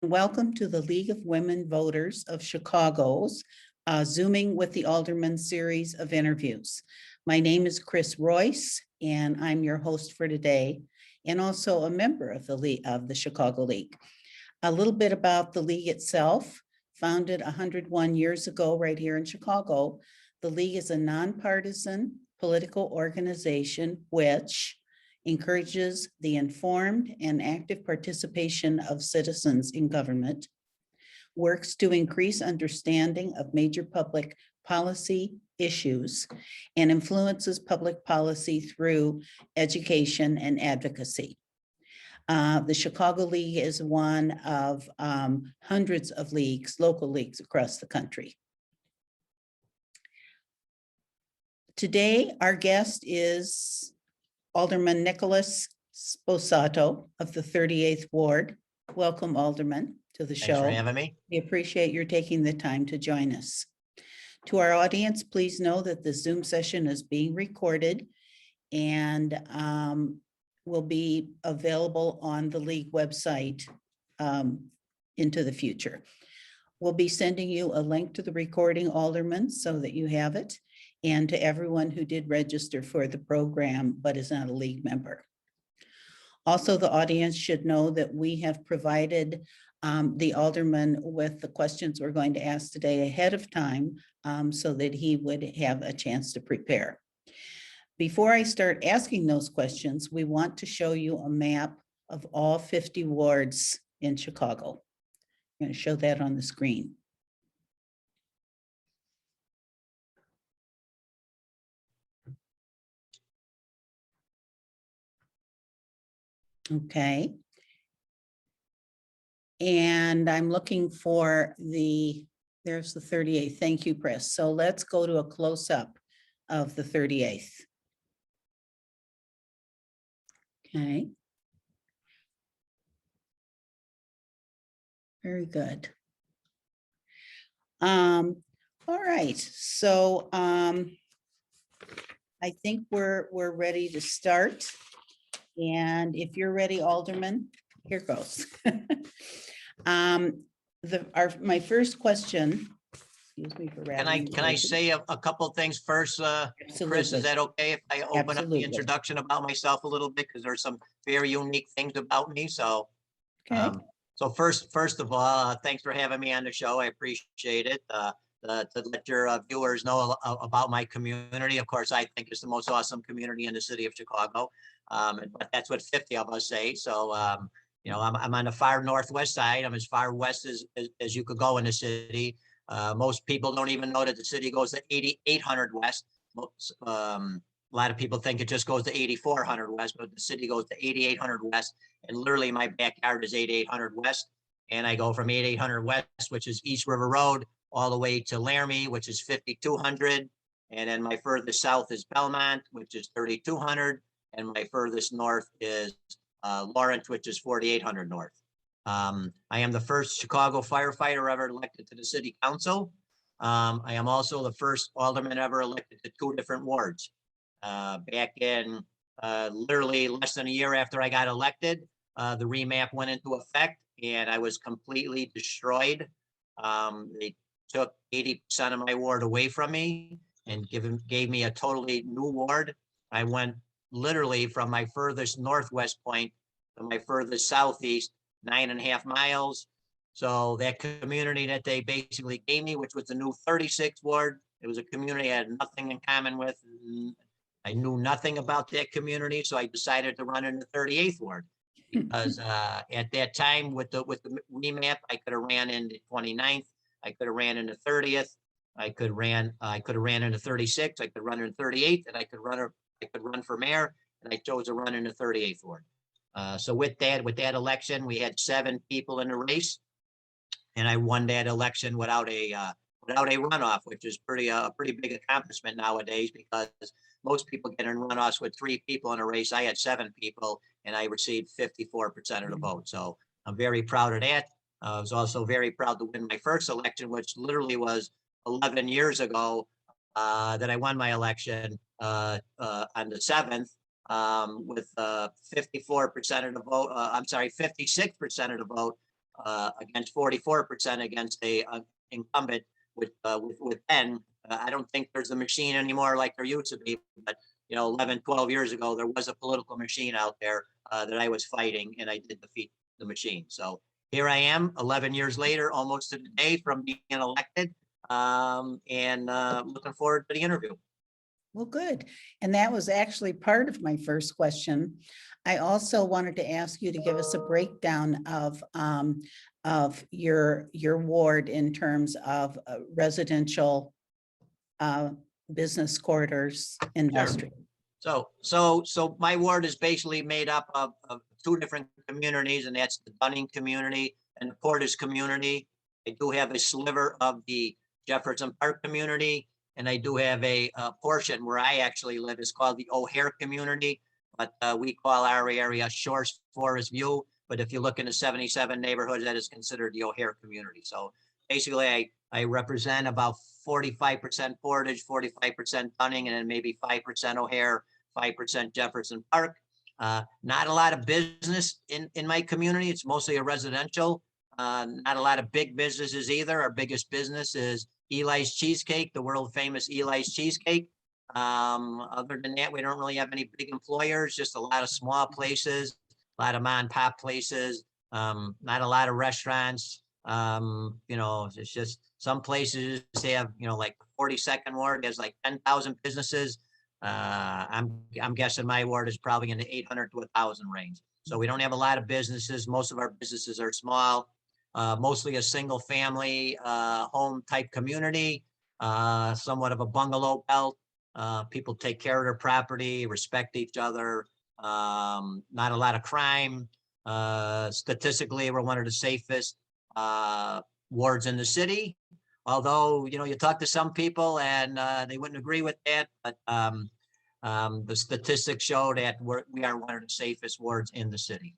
Welcome to the League of Women Voters of Chicago's Zooming with the Alderman series of interviews. My name is Chris Royce, and I'm your host for today, and also a member of the Chicago League. A little bit about the League itself. Founded 101 years ago right here in Chicago, the League is a nonpartisan political organization which encourages the informed and active participation of citizens in government, works to increase understanding of major public policy issues, and influences public policy through education and advocacy. The Chicago League is one of hundreds of leagues, local leagues across the country. Today, our guest is Alderman Nicholas Sposato of the 38th Ward. Welcome, Alderman, to the show. Thanks for having me. We appreciate your taking the time to join us. To our audience, please know that the Zoom session is being recorded and will be available on the League website into the future. We'll be sending you a link to the recording, Alderman, so that you have it, and to everyone who did register for the program but is not a League member. Also, the audience should know that we have provided the Alderman with the questions we're going to ask today ahead of time so that he would have a chance to prepare. Before I start asking those questions, we want to show you a map of all 50 wards in Chicago. I'm going to show that on the screen. Okay. And I'm looking for there's the 38th. Thank you, Chris. So let's go to a close-up of the 38th. Okay. Very good. All right. So I think we're ready to start. And if you're ready, Alderman, here goes. My first question. Excuse me for rattling. Can I say a couple of things first, Chris? Is that okay if I open up the introduction about myself a little bit, because there's some very unique things about me. So, okay. So first of all, thanks for having me on the show. I appreciate it. To let your viewers know about my community. Of course, I think it's the most awesome community in the city of Chicago. But that's what 50 of us say. So, you know, I'm on the far northwest side. I'm as far west as you could go in the city. Most people don't even know that the city goes to 8800 west. A lot of people think it just goes to 8400 west, but the city goes to 8800 west. And literally my backyard is 8800 west. And I go from 8800 west, which is East River Road, all the way to Laramie, which is 5200. And then my furthest south is Belmont, which is 3200. And my furthest north is Lawrence, which is 4800 north. I am the first Chicago firefighter ever elected to the city council. I am also the first alderman ever elected to 2 different wards. Back in literally less than a year after I got elected, the remap went into effect and I was completely destroyed. They took 80% of my ward away from me and gave me a totally new ward. I went literally from my furthest northwest point to my furthest southeast, 9.5 miles. So that community that they basically gave me, which was the new 36th ward, it was a community I had nothing in common with. I knew nothing about that community, so I decided to run in the 38th ward. Because at that time with the remap, I could have ran in the 29th, I could have ran in the 30th, I could have ran in the 36th, I could run in the 38th, and I could run for mayor, and I chose to run in the 38th ward. So with that election, we had 7 people in the race, and I won that election without a runoff, which is a pretty big accomplishment nowadays, because most people get in runoffs with 3 people in a race. I had 7 people, and I received 54% of the vote. So I'm very proud of that. I was also very proud to win my first election, which literally was 11 years ago that I won my election on the 7th with 54% of the vote. I'm sorry, 56% of the vote against 44% against a incumbent with 10. I don't think there's a machine anymore like there used to be, but 11, 12 years ago, there was a political machine out there that I was fighting, and I did defeat the machine. So here I am 11 years later, almost to the day from being elected, and looking forward to the interview. Well, good. And that was actually part of my first question. I also wanted to ask you to give us a breakdown of your ward in terms of residential business quarters, industry. So my ward is basically made up of two different communities, and that's the Dunning community and the Portis community. I do have a sliver of the Jefferson Park community, and I do have a portion where I actually live is called the O'Hare community, but we call our area Shores Forest View. But if you look in the 77 neighborhoods, that is considered the O'Hare community. So basically, I represent about 45% Portage, 45% Dunning, and then maybe 5% O'Hare, 5% Jefferson Park. Not a lot of business in my community. It's mostly a residential. Not a lot of big businesses either. Our biggest business is Eli's Cheesecake, the world famous Eli's Cheesecake. Other than that, we don't really have any big employers, just a lot of small places, a lot of mom and pop places, not a lot of restaurants. It's just some places have, like 42nd ward has like 10,000 businesses. I'm guessing my ward is probably in the 800 to 1,000 range. So we don't have a lot of businesses. Most of our businesses are small, mostly a single family home type community, somewhat of a bungalow belt. People take care of their property, respect each other. Not a lot of crime. Statistically, we're one of the safest wards in the city. Although, you talk to some people and they wouldn't agree with that, but the statistics show that we are one of the safest wards in the city.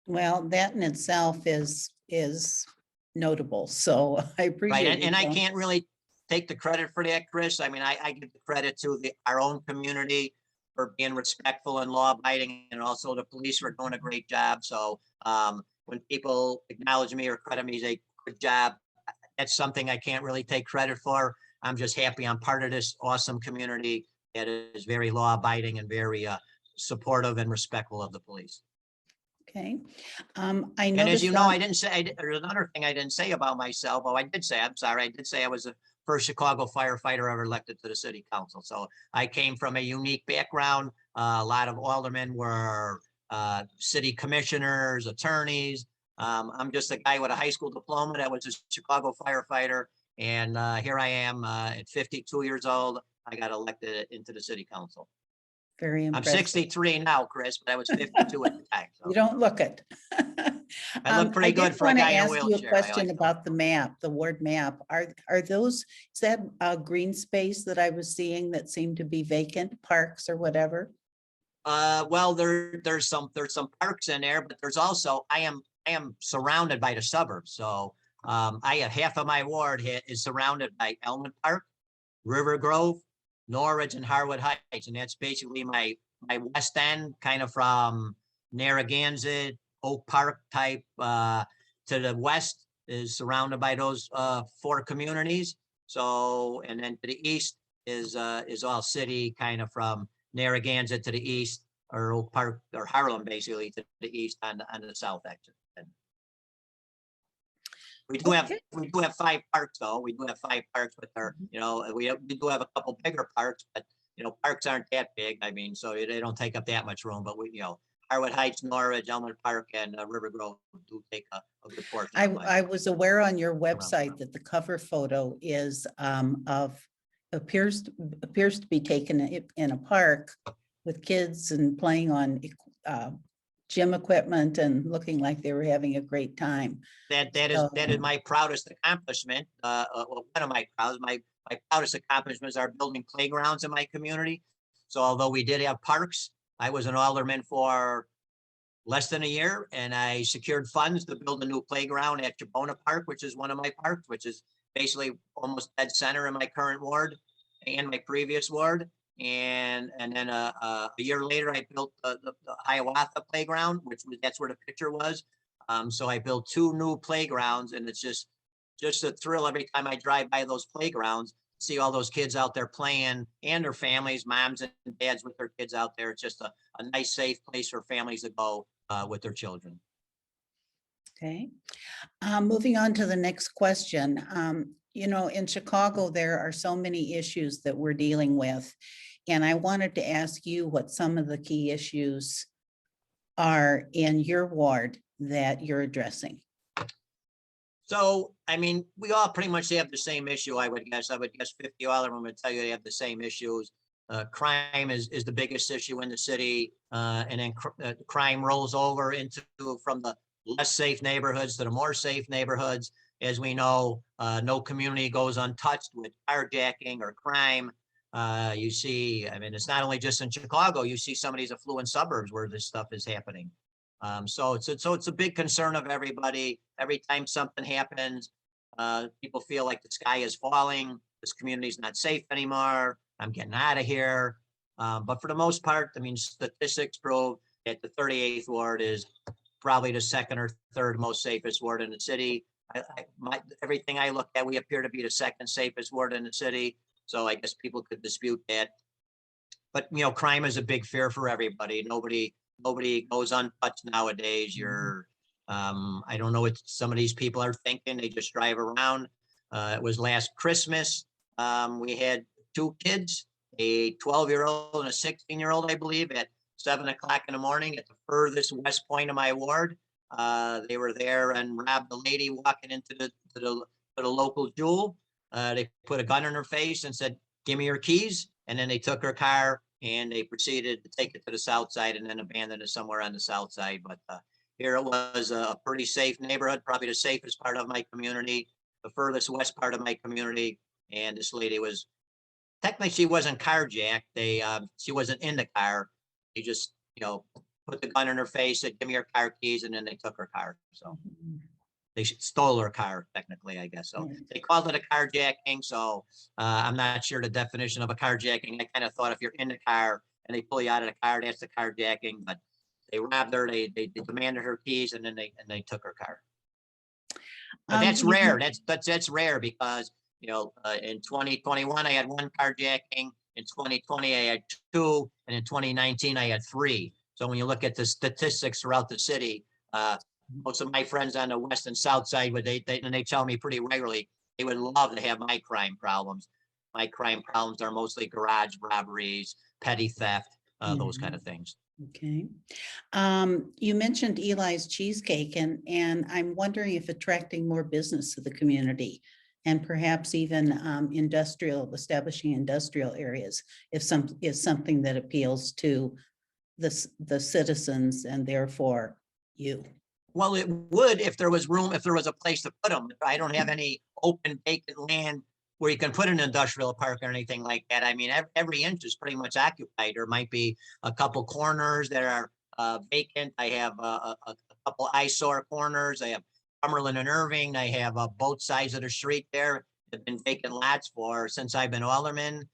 Well, that in itself is notable. So I appreciate Right, it. and I can't really take the credit for that, Chris. I mean, I give the credit to our own community for being respectful and law abiding, and also the police for doing a great job. So when people acknowledge me or credit me, say good job, that's something I can't really take credit for. I'm just happy I'm part of this awesome community that is very law abiding and very supportive and respectful of the police. Okay. And as you know, I didn't say, there's another thing I didn't say about myself. Oh, I did say, I'm sorry. I did say I was the first Chicago firefighter ever elected to the city council. So I came from a unique background. A lot of aldermen were city commissioners, attorneys. I'm just a guy with a high school diploma that was a Chicago firefighter. And here I am at 52 years old. I got elected into the city council. Very I'm impressive. 63 now, Chris, but I was 52 at the time. So. You don't look it. I look pretty good for a guy in a wheelchair. I did want to ask you a question about the map, the ward map. Are those, is that a green space that I was seeing that seemed to be vacant, parks or whatever? Well, there's some parks in there, but there's also, I am surrounded by the suburbs. So I have half of my ward is surrounded by Elmwood Park, River Grove, Norridge, and Harwood Heights. And that's basically my west end, kind of from Narragansett, Oak Park type to the west is surrounded by those four communities. So, and then to the east is all city, kind of from Narragansett to the east, or Oak Park or Harlem basically to the east on the south exit. We do have 5 parks though. We do have 5 parks, but they're, we do have a couple bigger parks, but parks aren't that big. I mean, so they don't take up that much room, but we, Harwood Heights, Norridge, Elmwood Park, and River Grove do take a good portion. I was aware on your website that the cover photo is appears to be taken in a park with kids and playing on gym equipment and looking like they were having a great time. That is my proudest accomplishment. One of my proudest accomplishments are building playgrounds in my community. So although we did have parks, I was an alderman for less than a year, and I secured funds to build a new playground at Chibona Park, which is one of my parks, which is basically almost dead center in my current ward and my previous ward. And then a year later, I built the Hiawatha playground, that's where the picture was. So I built 2 new playgrounds, and it's just a thrill every time I drive by those playgrounds, see all those kids out there playing and their families, moms and dads with their kids out there. It's just a nice, safe place for families to go with their children. Okay. Moving on to the next question. You know, in Chicago, there are so many issues that we're dealing with. And I wanted to ask you what some of the key issues are in your ward that you're addressing. So, I mean, we all pretty much have the same issue, I would guess. I would guess 50 Aldermen would tell you they have the same issues. Crime is the biggest issue in the city, and then crime rolls over into from the less safe neighborhoods to the more safe neighborhoods. As we know, no community goes untouched with carjacking or crime. You see, I mean, it's not only just in Chicago. You see some of these affluent suburbs where this stuff is happening. So it's a big concern of everybody. Every time something happens, people feel like the sky is falling. This community is not safe anymore. I'm getting out of here. But for the most part, I mean, statistics prove that the 38th ward is probably the second or third most safest ward in the city. Everything I look at, we appear to be the second safest ward in the city. So I guess people could dispute that. But, you know, crime is a big fear for everybody. Nobody goes untouched nowadays. I don't know what some of these people are thinking. They just drive around. It was last Christmas. We had 2 kids, a 12-year-old and a 16-year-old, I believe, at 7 o'clock in the morning at the furthest west point of my ward. They were there and robbed a lady walking into the local jewel. They put a gun in her face and said, "Give me your keys." And then they took her car and they proceeded to take it to the south side and then abandon it somewhere on the south side. But here it was a pretty safe neighborhood, probably the safest part of my community, the furthest west part of my community. And this lady was, technically she wasn't carjacked. She wasn't in the car. They just, you know, put the gun in her face, said, "Give me your car keys," and then they took her car. So they stole her car, technically, I guess. So they called it a carjacking. So I'm not sure the definition of a carjacking. I kind of thought if you're in the car and they pull you out of the car, that's the carjacking. But they robbed her. They demanded her keys, and then they took her car. But that's rare. That's rare because, you know, in 2021 I had 1 carjacking. In 2020 I had 2, and in 2019 I had 3. So when you look at the statistics throughout the city, most of my friends on the west and south side, they tell me pretty regularly they would love to have my crime problems. My crime problems are mostly garage robberies, petty theft, those kind of things. Okay. You mentioned Eli's Cheesecake, and I'm wondering if attracting more business to the community and perhaps even establishing industrial areas is something that appeals to the citizens and therefore you. Well, it would if there was room, if there was a place to put them. I don't have any open vacant land where you can put an industrial park or anything like that. I mean, every inch is pretty much occupied. There might be a couple corners that are vacant. I have a couple eyesore corners. I have Cumberland and Irving. I have both sides of the street there have been vacant lots for since I've been alderman.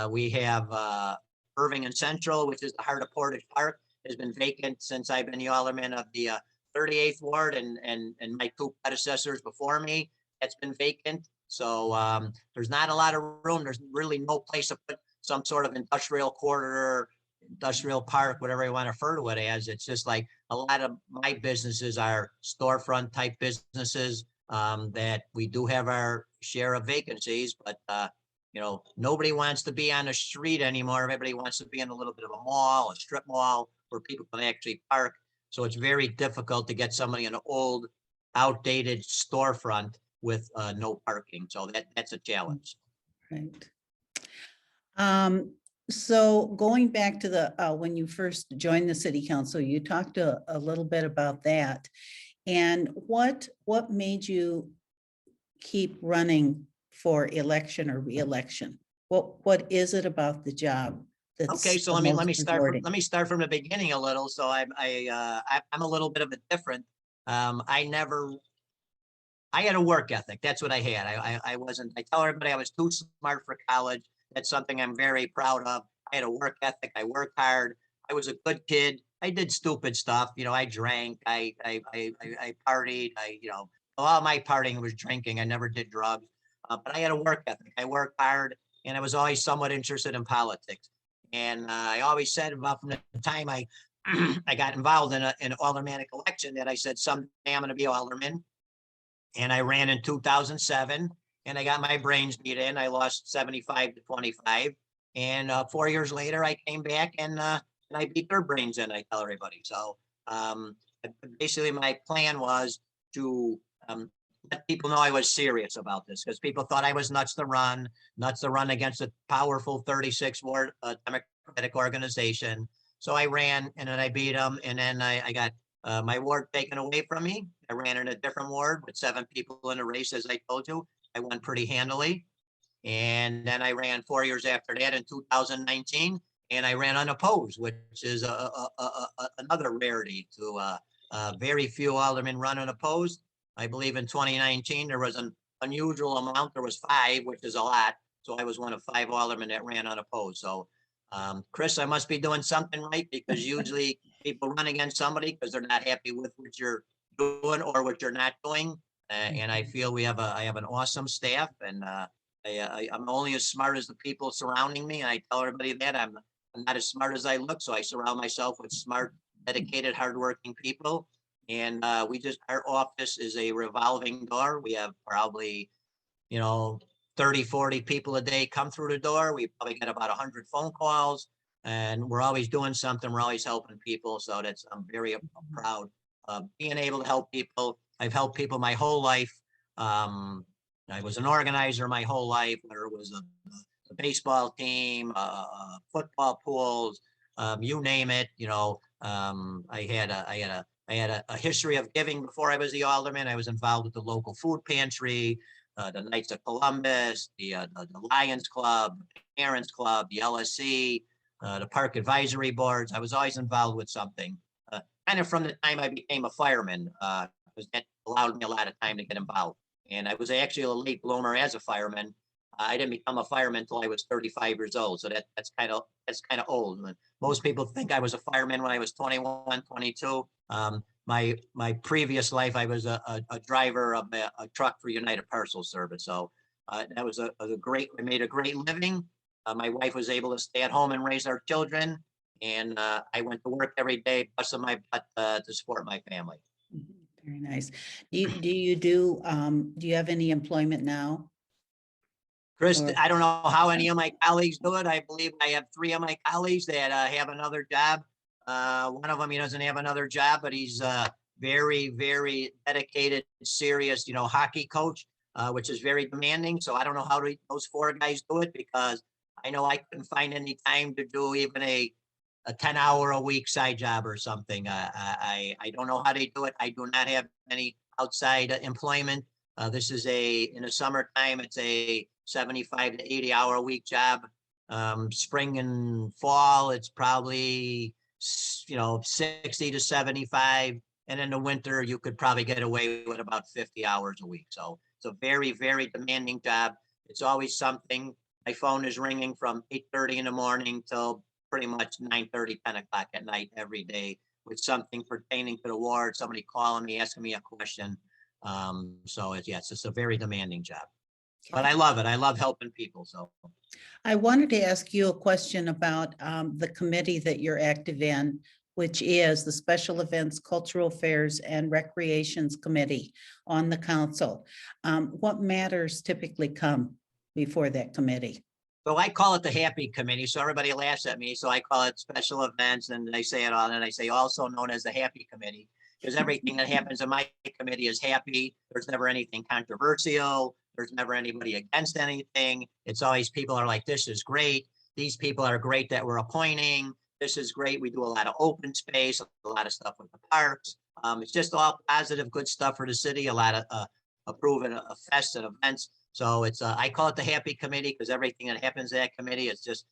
We have Irving and Central, which is the heart of Portage Park, has been vacant since I've been the alderman of the 38th ward, and my 2 predecessors before me. That's been vacant. So there's not a lot of room. There's really no place to put some sort of industrial corridor, industrial park, whatever you want to refer to it as. It's just like a lot of my businesses are storefront type businesses that we do have our share of vacancies, but you know, nobody wants to be on the street anymore. Everybody wants to be in a little bit of a mall, a strip mall where people can actually park. So it's very difficult to get somebody in an old, outdated storefront with no parking. So that's a challenge. Right. So going back to the when you first joined the city council, you talked a little bit about that. And what made you keep running for election or re-election? What is it about the job? Okay, so let me start from the beginning a little. So I'm a little bit of a different. I had a work ethic. That's what I had. I wasn't. I tell everybody I was too smart for college. That's something I'm very proud of. I had a work ethic. I worked hard. I was a good kid. I did stupid stuff. I drank, I partied, a lot of my partying was drinking. I never did drugs, but I had a work ethic. I worked hard, and I was always somewhat interested in politics. And I always said about from the time I I got involved in an aldermanic election that I said someday I'm going to be alderman. And I ran in 2007, and I got my brains beat in. I lost 75-25, and 4 years later, I came back and I beat their brains in. I tell everybody. So um, basically, my plan was to let people know I was serious about this, because people thought I was nuts to run against a powerful 36 ward Democratic organization. So I ran, and then I beat them, and then I got my ward taken away from me. I ran in a different ward with 7 people in a race, as I told you. I won pretty handily. And then I ran 4 years after that in 2019, and I ran unopposed, which is another rarity. Very few aldermen run unopposed. I believe in 2019 there was an unusual amount. There was 5, which is a lot. So I was one of 5 aldermen that ran unopposed. So Chris, I must be doing something right, because usually people run against somebody because they're not happy with what you're doing or what you're not doing. And I feel I have an awesome staff, and I'm only as smart as the people surrounding me. And I tell everybody that I'm not as smart as I look. So I surround myself with smart, dedicated, hardworking people. And our office is a revolving door. We have probably, 30, 40 people a day come through the door. We probably get about 100 phone calls, and we're always doing something. We're always helping people. So I'm very proud of being able to help people. I've helped people my whole life. I was an organizer my whole life, whether it was a baseball team, football pools, you name it. I had a history of giving before I was the alderman. I was involved with the local food pantry, the Knights of Columbus, the Lions Club, the Parents Club, the LSC, the Park Advisory Boards. I was always involved with something. Kind of from the time I became a fireman, because that allowed me a lot of time to get involved. And I was actually a late bloomer as a fireman. I didn't become a fireman until I was 35 years old. So that's kind of old. Most people think I was a fireman when I was 21, 22. My previous life, I was a driver of a truck for United Parcel Service. So that was I made a great living. My wife was able to stay at home and raise our children. And I went to work every day, busting my butt to support my family. Very nice. Do you have any employment now? Chris, Or- I don't know how any of my colleagues do it. I believe I have 3 of my colleagues that have another job. One of them, he doesn't have another job, but he's very, very dedicated, serious, hockey coach, which is very demanding. So I don't know how those 4 guys do it, because I know I couldn't find any time to do even a 10-hour-a-week side job or something. I don't know how they do it. I do not have any outside employment. This is in the summertime, it's a 75 to 80-hour-a-week job. Spring and fall, it's probably 60 to 75. And in the winter, you could probably get away with about 50 hours a week. So it's a very, very demanding job. It's always something. My phone is ringing from 8:30 in the morning till pretty much 9:30, 10 o'clock at night every day, with something pertaining to the ward, somebody calling me, asking me a question. So it's just a very demanding job, but I love it. I love helping people. So I wanted to ask you a question about the committee that you're active in, which is the Special Events, Cultural Affairs, and Recreations Committee on the council. What matters typically come before that committee? So I call it the happy committee. So everybody laughs at me. So I call it special events, and they say it all. And I say also known as the happy committee, because everything that happens in my committee is happy. There's never anything controversial. There's never anybody against anything. It's always people are like, this is great. These people are great that we're appointing. This is great. We do a lot of open space, a lot of stuff with the parks. It's just all positive, good stuff for the city. A lot of approving fests and events. So I call it the happy committee, because everything that happens in that committee is just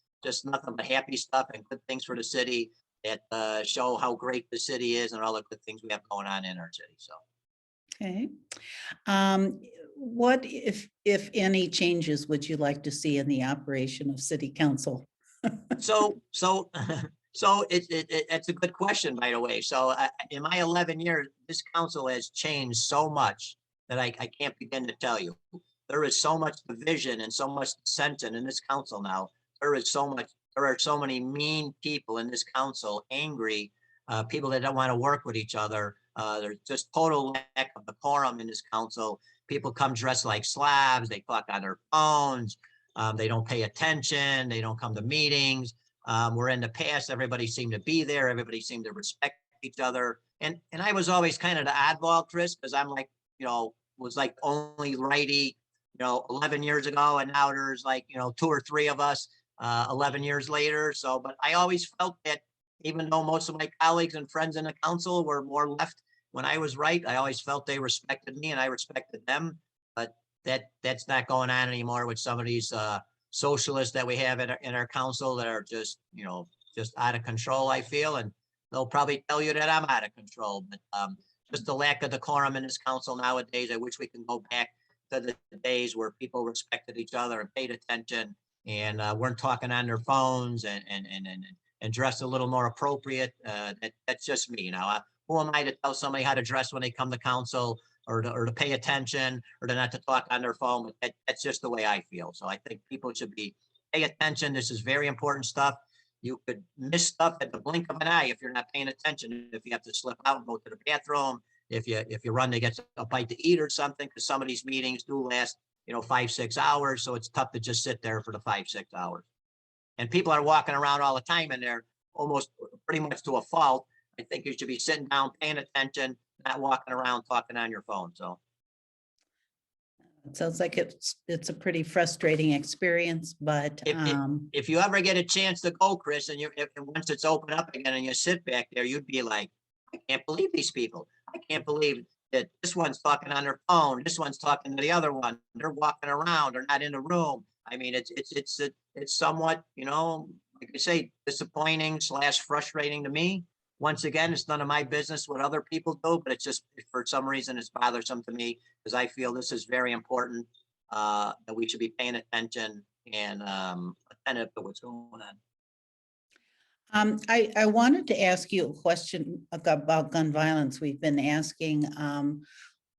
nothing but happy stuff and good things for the city that show how great the city is and all the good things we have going on in our city. So. Okay. What, if any, changes would you like to see in the operation of city council? So So it's a good question, by the way. So in my 11 years, this council has changed so much that I can't begin to tell you. There is so much division and so much dissension in this council now. There is so much, there are so many mean people in this council, angry, people that don't want to work with each other. There's just total lack of decorum in this council. People come dressed like slobs. They talk on their phones. They don't pay attention. They don't come to meetings. Where in the past, everybody seemed to be there. Everybody seemed to respect each other. And I was always kind of the oddball, Chris, because I'm like, was like only righty, 11 years ago. And now there's like, two or three of us 11 years later. So, but I always felt that even though most of my colleagues and friends in the council were more left when I was right, I always felt they respected me and I respected them. But that's not going on anymore with some of these socialists that we have in our council that are just, just out of control, I feel. And they'll probably tell you that I'm out of control, but just the lack of decorum in this council nowadays. I wish we can go back to the days where people respected each other and paid attention and weren't talking on their phones and dressed a little more appropriate. That's just me. Who am I to tell somebody how to dress when they come to council or to pay attention or to not to talk on their phone? That's just the way I feel. So I think people should pay attention. This is very important stuff. You could miss stuff at the blink of an eye if you're not paying attention. If you have to slip out and go to the bathroom, if you run to get a bite to eat or something, because some of these meetings do last, 5-6 hours. So it's tough to just sit there for the 5-6 hours. And people are walking around all the time and they're almost pretty much to a fault. I think you should be sitting down, paying attention, not walking around talking on your phone. So It sounds like it's a pretty frustrating experience, but if you ever get a chance to go, Chris, and once it's open up again and you sit back there, you'd be like, I can't believe these people. I can't believe that this one's talking on their phone. This one's talking to the other one. They're walking around. They're not in the room. I mean, it's somewhat, like I say, disappointing / frustrating to me. Once again, it's none of my business what other people do, but it's just for some reason it's bothersome to me because I feel this is very important that we should be paying attention and attentive to what's going on. I wanted to ask you a question about gun violence. We've been asking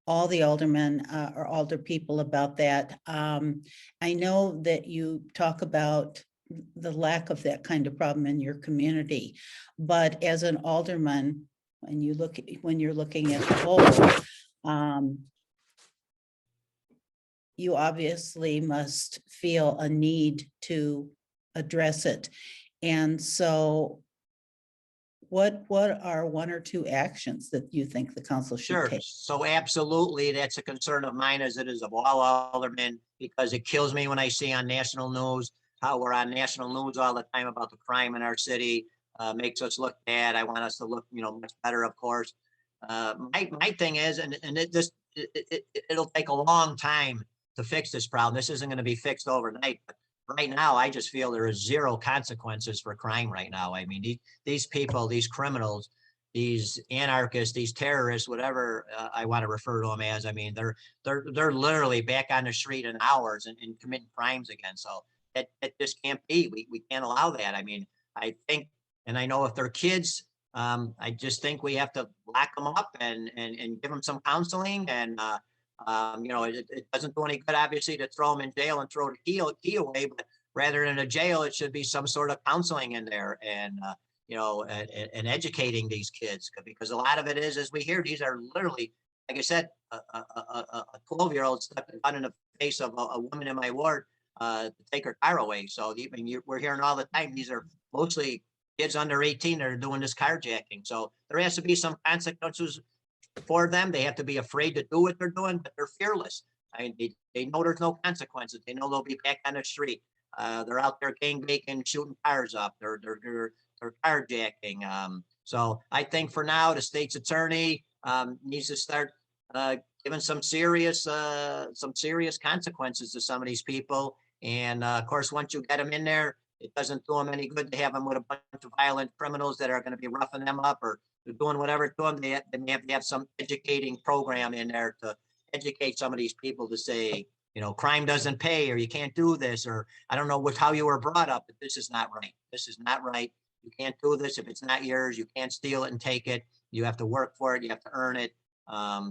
all the aldermen or alder people about that. I know that you talk about the lack of that kind of problem in your community, but as an alderman, when you're looking at the whole, you obviously must feel a need to address it. And so what are one or two actions that you think the council should take? So absolutely, that's a concern of mine as it is of all aldermen, because it kills me when I see on national news how we're on national news all the time about the crime in our city. Makes us look bad. I want us to look, much better, of course. My thing is, and it'll take a long time to fix this problem. This isn't going to be fixed overnight. But right now, I just feel there is zero consequences for crime right now. I mean, these people, these criminals, these anarchists, these terrorists, whatever I want to refer to them as. I mean, they're literally back on the street in hours and committing crimes again. So that just can't be. We can't allow that. I mean, I think, and I know if they're kids, I just think we have to lock them up and give them some counseling. And it doesn't do any good, obviously, to throw them in jail and throw the key away. But rather than a jail, it should be some sort of counseling in there and and educating these kids, because a lot of it is, as we hear, these are literally, like I said, a 12-year-old stuck a gun in the face of a woman in my ward to take her car away. So we're hearing all the time, these are mostly kids under 18 that are doing this carjacking. So there has to be some consequences for them. They have to be afraid to do what they're doing, but they're fearless. I mean, they know there's no consequences. They know they'll be back on the street. They're out there gang banging, shooting cars up. They're carjacking. So I think for now, the state's attorney needs to start giving some serious consequences to some of these people. And of course, once you get them in there, it doesn't do them any good to have them with a bunch of violent criminals that are going to be roughing them up or doing whatever to them. They have to have some educating program in there to educate some of these people to say, crime doesn't pay, or you can't do this, or I don't know how you were brought up, but this is not right. This is not right. You can't do this if it's not yours. You can't steal it and take it. You have to work for it. You have to earn it.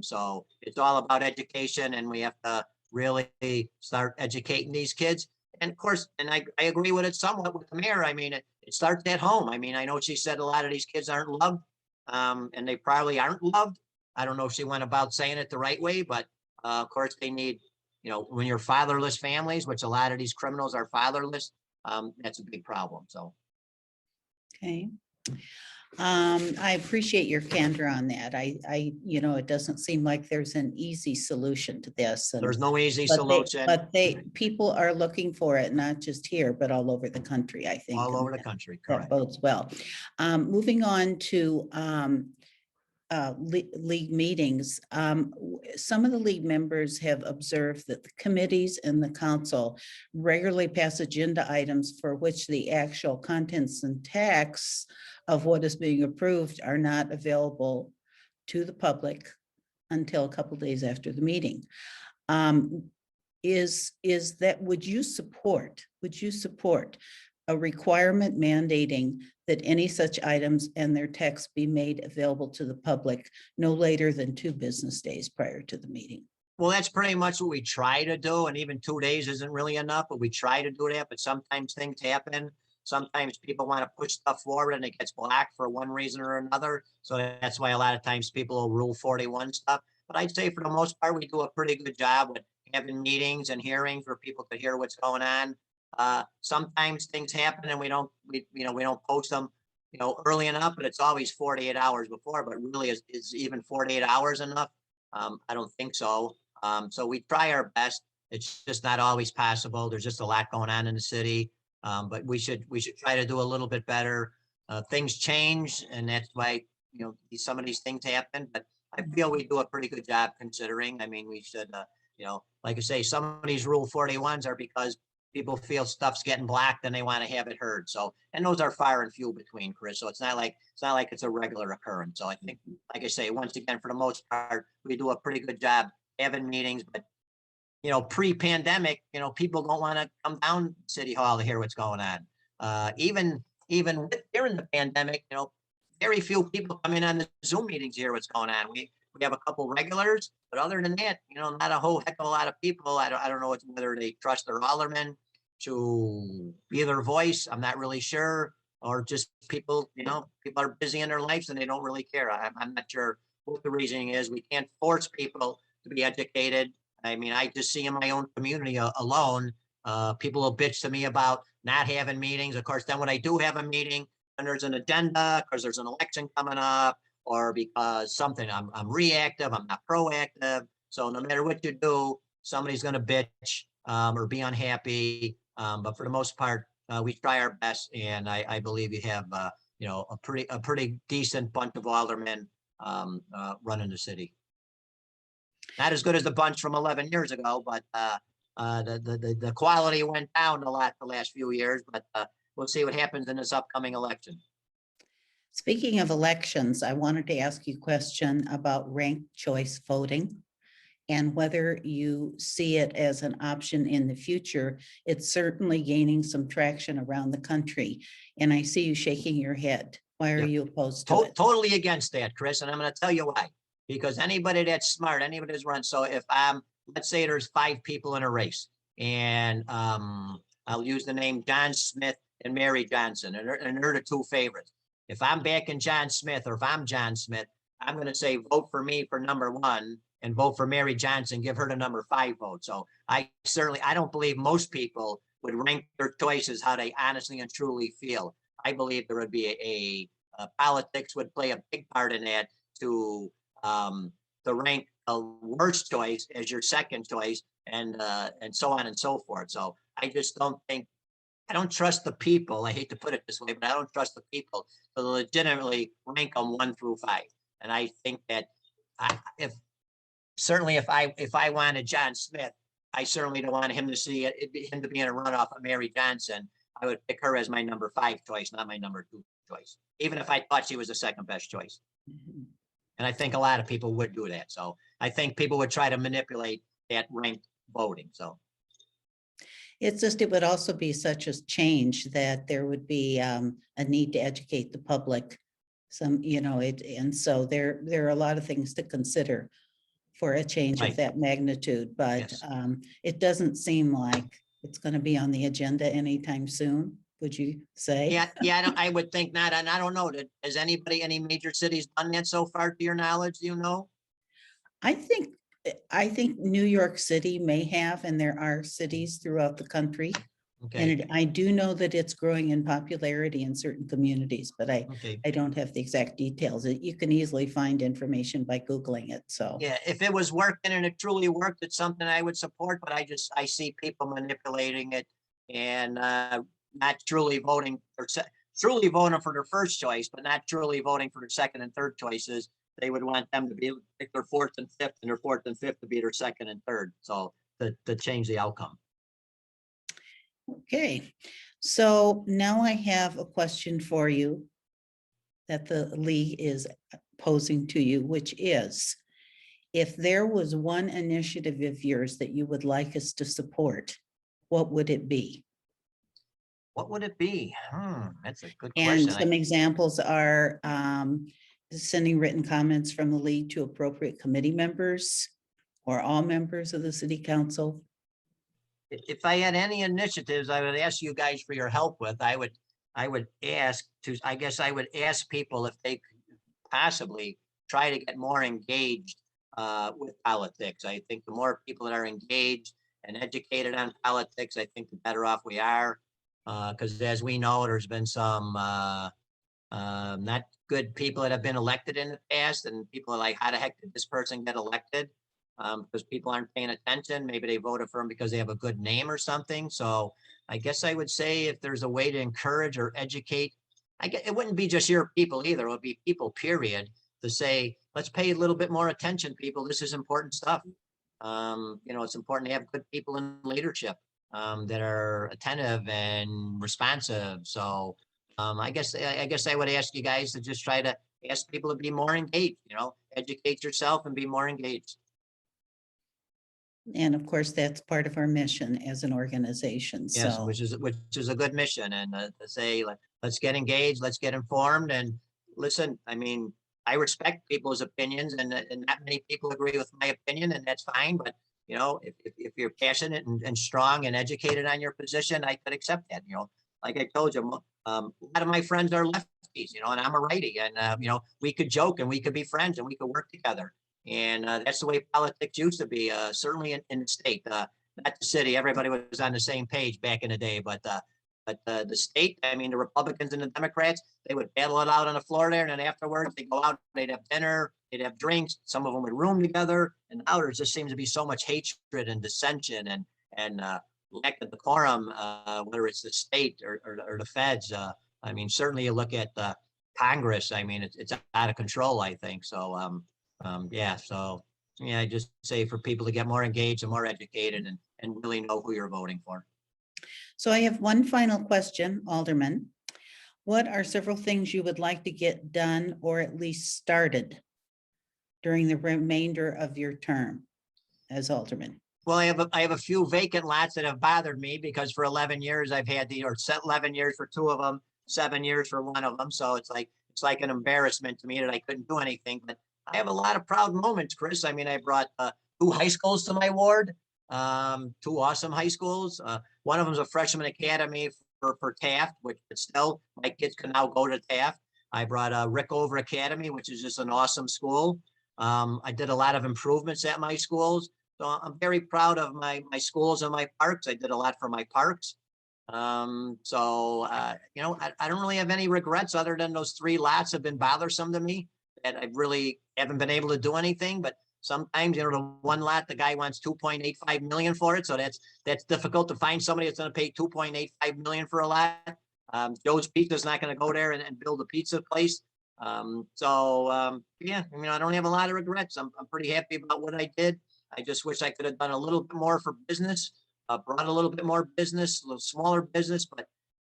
So it's all about education, and we have to really start educating these kids. And of course, and I agree with it somewhat with the mayor. I mean, it starts at home. I mean, I know she said a lot of these kids aren't loved, and they probably aren't loved. I don't know if she went about saying it the right way, but of course they need, you know, when you're fatherless families, which a lot of these criminals are fatherless, that's a big problem. So. Okay. I appreciate your candor on that. You know, it doesn't seem like there's an easy solution to this. And There's no easy but solution. people are looking for it, not just here, but all over the country, I think. All and over the country, that correct. bodes well. Moving on to league meetings. Some of the league members have observed that the committees and the council regularly pass agenda items for which the actual contents and text of what is being approved are not available to the public until a couple days after the meeting. Is that, would you support a requirement mandating that any such items and their text be made available to the public no later than 2 business days prior to the meeting? Well, that's pretty much what we try to do. And even 2 days isn't really enough, but we try to do that. But sometimes things happen. Sometimes people want to push stuff forward and it gets blocked for one reason or another. So that's why a lot of times people will rule 41 stuff. But I'd say for the most part, we do a pretty good job with having meetings and hearings where people could hear what's going on. Sometimes things happen and we don't post them, early enough, but it's always 48 hours before. But really, is even 48 hours enough? I don't think so. So we try our best. It's just not always possible. There's just a lot going on in the city. But we should try to do a little bit better. Things change, and that's why some of these things happen. But I feel we do a pretty good job considering. I mean, we should, like I say, some of these Rule 41s are because people feel stuff's getting blocked and they want to have it heard. So, and those are far and few between, Chris. So it's not like it's a regular occurrence. So I think, like I say, once again, for the most part, we do a pretty good job having meetings. But pre-pandemic, people don't want to come down City Hall to hear what's going on. Even during the pandemic, very few people come in on the Zoom meetings to hear what's going on. We have a couple regulars, but other than that, not a whole heck of a lot of people. I don't know whether they trust their alderman to be their voice. I'm not really sure, or just people, people are busy in their lives and they don't really care. I'm not sure what the reasoning is. We can't force people to be educated. I mean, I just see in my own community alone, people will bitch to me about not having meetings. Of course, then when I do have a meeting and there's an addenda because there's an election coming up, or because something, I'm reactive, I'm not proactive. So no matter what you do, somebody's going to bitch or be unhappy. But for the most part, we try our best, and I believe you have a pretty decent bunch of aldermen running the city. Not as good as the bunch from 11 years ago, but the quality went down a lot the last few years. But we'll see what happens in this upcoming election. Speaking of elections, I wanted to ask you a question about ranked choice voting and whether you see it as an option in the future. It's certainly gaining some traction around the country, and I see you shaking your head. Why are you opposed to it? Totally against that, Chris, and I'm going to tell you why. Because anybody that's smart, anybody that's run. So if let's say there's 5 people in a race, and I'll use the name John Smith and Mary Johnson, and they're the 2 favorites. If I'm backing John Smith, or if I'm John Smith, I'm going to say vote for me for number 1 and vote for Mary Johnson, give her the number 5 vote. So I don't believe most people would rank their choices how they honestly and truly feel. I believe there would be politics would play a big part in that to rank a worst choice as your second choice, and so on and so forth. So I just I don't trust the people. I hate to put it this way, but I don't trust the people to legitimately rank them 1 through 5. And I think that if I wanted John Smith, I certainly don't want him to be in a runoff of Mary Johnson. I would pick her as my number 5 choice, not my number 2 choice, even if I thought she was the second best choice. Mm-hmm. And I think a lot of people would do that. So I think people would try to manipulate that ranked voting. So. It's just, it would also be such a change that there would be a need to educate the public. Some, and so there are a lot of things to consider for a change of Right. that magnitude, but Yes. it doesn't seem like it's going to be on the agenda anytime soon, would you say? Yeah, I would think not, and I don't know, has any major cities done that so far, to your knowledge, do you know? I think, I think New York City may have, and there are cities throughout the country. Okay, And I do know that it's growing in popularity in certain communities, but okay. I don't have the exact details. You can easily find information by Googling it, so. Yeah, if it was working and it truly worked, it's something I would support, but I see people manipulating it and not truly voting truly voting for their first choice, but not truly voting for their second and third choices. They would want them to be pick their fourth and fifth, and their fourth and fifth to be their second and third. So to change the outcome. Okay, so now I have a question for you that the league is posing to you, which is, if there was one initiative of yours that you would like us to support, what would it be? What would it be? That's a good And question. some examples are sending written comments from the league to appropriate committee members or all members of the city council. If I had any initiatives, I would ask you guys for your help with. I would ask to, I guess I would ask people if they could possibly try to get more engaged with politics. I think the more people that are engaged and educated on politics, I think the better off we are. Because as we know, there's been some not good people that have been elected in the past, and people are like, how the heck did this person get elected? Because people aren't paying attention. Maybe they voted for him because they have a good name or something. So I guess I would say if there's a way to encourage or educate, I guess it wouldn't be just your people either. It would be people, period, to say, let's pay a little bit more attention, people. This is important stuff. It's important to have good people in leadership that are attentive and responsive. So I guess I would ask you guys to just try to ask people to be more engaged, educate yourself and be more engaged. And of course, that's part of our mission as an organization. Yes, So, which is a good mission, and to say like, let's get engaged, let's get informed, and listen. I mean, I respect people's opinions, and not many people agree with my opinion, and that's fine. But if you're passionate and strong and educated on your position, I could accept that. Like I told you, a lot of my friends are lefties, and I'm a righty, and we could joke and we could be friends and we could work together. And that's the way politics used to be, certainly in the state, not the city. Everybody was on the same page back in the day, but the state, I mean, the Republicans and the Democrats, they would battle it out on the floor there. And then afterwards, they go out, they'd have dinner, they'd have drinks. Some of them would room together. And now there just seems to be so much hatred and dissension and lack of decorum, whether it's the state or the feds. I mean, certainly you look at Congress. I mean, it's out of control, I think. So, I just say for people to get more engaged and more educated and really know who you're voting for. so I have one final question, Alderman. What are several things you would like to get done or at least started during the remainder of your term as Alderman? Well, I have a few vacant lots that have bothered me because for 11 years I've had 11 years for two of them, 7 years for one of them. So it's like an embarrassment to me that I couldn't do anything. But I have a lot of proud moments, Chris. I mean, I brought 2 high schools to my ward, 2 awesome high schools. One of them is a freshman academy for Taft, but still my kids can now go to Taft. I brought Rickover Academy, which is just an awesome school. I did a lot of improvements at my schools. So I'm very proud of my schools and my parks. I did a lot for my parks. I don't really have any regrets other than those 3 lots have been bothersome to me that I really haven't been able to do anything. But sometimes, the one lot, the guy wants 2.85 million for it. So that's difficult to find somebody that's going to pay 2.85 million for a lot. Joe's Pizza is not going to go there and build a pizza place. I don't have a lot of regrets. I'm pretty happy about what I did. I just wish I could have done a little bit more for business, brought a little bit more business, a little smaller business, but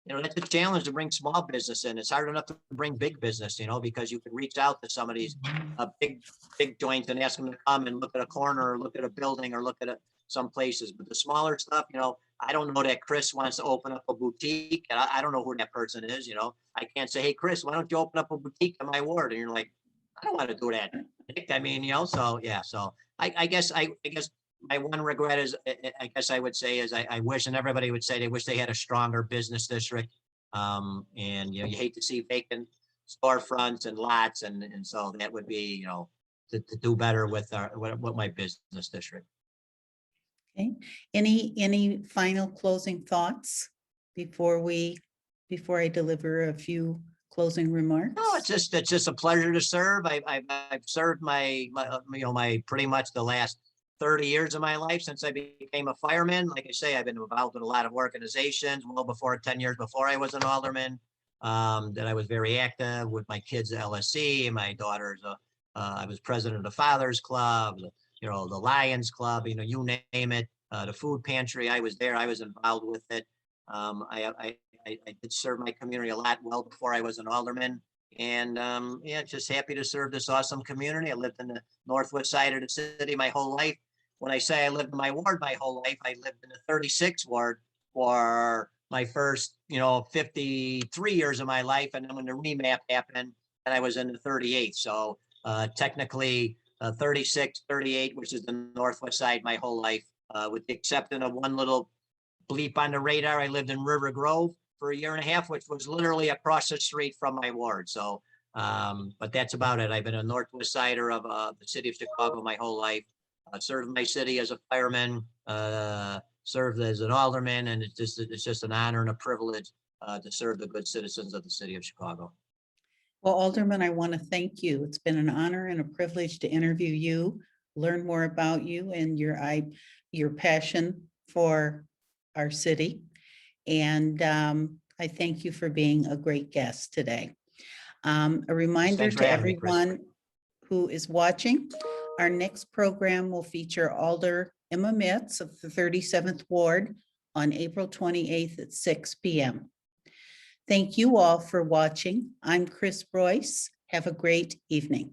that's a challenge to bring small business in. It's hard enough to bring big business, because you can reach out to some of these big joints and ask them to come and look at a corner or look at a building or look at some places. But the smaller stuff, I don't know that Chris wants to open up a boutique, and I don't know who that person is, I can't say, hey, Chris, why don't you open up a boutique in my ward? And you're like, I don't want to do that, Nick. I mean, so yeah, so I guess my one regret is, I guess I would say is I wish, and everybody would say they wish they had a stronger business district. And you hate to see vacant storefronts and lots, and so that would be, to do better with what my business district. Okay, any final closing thoughts before I deliver a few closing remarks? No, it's just a pleasure to serve. I've served my pretty much the last 30 years of my life since I became a fireman. Like I say, I've been involved in a lot of organizations well before 10 years before I was an alderman. That I was very active with my kids at LSC, and my daughters. I was president of the Fathers Club, the Lions Club, you name it. The food pantry, I was there. I was involved with it. I did serve my community a lot well before I was an alderman. And yeah, just happy to serve this awesome community. I lived in the northwest side of the city my whole life. When I say I lived in my ward my whole life, I lived in the 36th ward for my first, 53 years of my life. And then when the remap happened, and I was in the 38th. So technically 36, 38, which is the northwest side my whole life, with the exception of one little bleep on the radar. I lived in River Grove for a year and a half, which was literally across the street from my ward. So, but that's about it. I've been a northwest sider of the city of Chicago my whole life. Served my city as a fireman, served as an alderman, and it's just an honor and a privilege to serve the good citizens of the city of Chicago. Well, Alderman, I want to thank you. It's been an honor and a privilege to interview you, learn more about you and your passion for our city. And I thank you for being a great guest today. A reminder Thanks for to having me, Chris. everyone who is watching, our next program will feature Alder Emma Mitz of the 37th Ward on April 28th at 6 p.m. Thank you all for watching. I'm Chris Royce. Have a great evening.